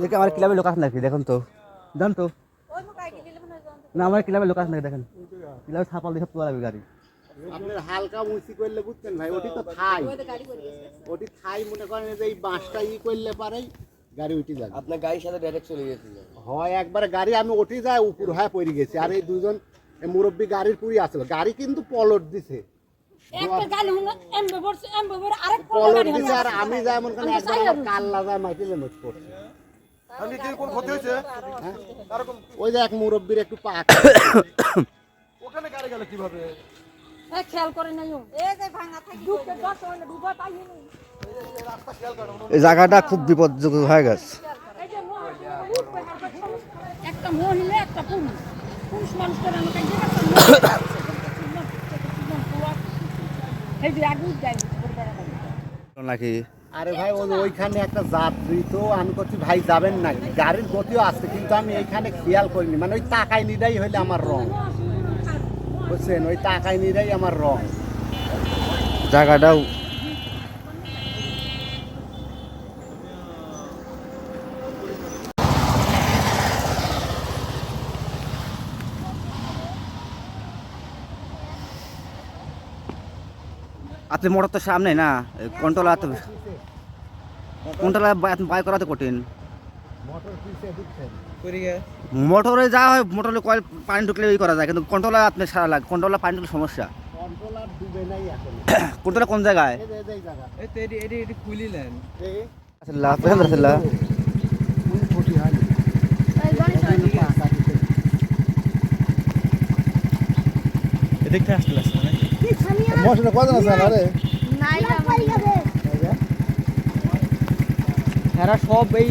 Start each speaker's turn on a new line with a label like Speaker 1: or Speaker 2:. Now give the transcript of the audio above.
Speaker 1: দেখে আমার ক্লাবে লোক আছে নাকি দেখুন তো, জান তো না আমার ক্লাবে লোক আছে নাকি দেখেন, ক্লাবে ছাপাল দিয়ে সব তোলা লাগবে গাড়ি।
Speaker 2: আপনার হালকা মুচি করলে বুঝছেন ভাই, ওটি তো থাই, ওটি থাই মনে করেন যে এই বাঁশটা করলে পারেই গাড়ি উঠে যাবে।
Speaker 3: আপনার গাড়ির সাথে ডাইরেক্ট চলে গেছিল
Speaker 2: হয় একবারে গাড়ি আমি উঠে যায় উপর হয়ে পড়ে গেছি, আর এই দুজন মুরব্বী গাড়ির পুরি আসলো, গাড়ি কিন্তু পলট দিছে, পলট দিছে, আর আমি যাই মনে করেন একবার আমার কাল্লা যায় মাইকেলে মত পড়ছে। ওই যে এক মুরব্বীর একটু পা
Speaker 4: ওখানে গাড়ি গেল কিভাবে
Speaker 5: খেয়াল করে নাই
Speaker 1: এই জায়গাটা খুব বিপজ্জনক হয়ে গেছে।
Speaker 5: একটা মহিলা একটা পুরুষ, পুরুষ মানুষ করে আমাকে
Speaker 1: নাকি
Speaker 2: আরে ভাই ওইখানে একটা যাত্রী, তো আমি করছি ভাই যাবেন নাকি, গাড়ির গতিও আসছে কিন্তু আমি এইখানে খেয়াল করিনি, মানে ওই তাকাই নিরাই হইলে আমার রং, বুঝছেন, ওই তাকাই নিরাই আমার রং।
Speaker 1: জায়গাটাও আপনি মোটর তো সামনে না, কন্ট্রোল বাই করা তো কঠিন। মোটরে যা হয়, মোটরে কয়েল পানি ঢুকলে করা যায়, কিন্তু কন্ট্রোলার আপনি সারা লাগে, কন্ট্রোলার পানি ঢুকলে সমস্যা।
Speaker 2: কন্ট্রোলার ডুবে নাই এখন,
Speaker 1: কন্ট্রোলার কোন জায়গায়?
Speaker 2: এই জায়গা
Speaker 3: এটি খুলিলেন
Speaker 1: আসলে পছন্দ আসলে
Speaker 4: দেখতে আসলে
Speaker 2: মশলা কত আছে আরে
Speaker 5: নাই
Speaker 1: এরা সব এই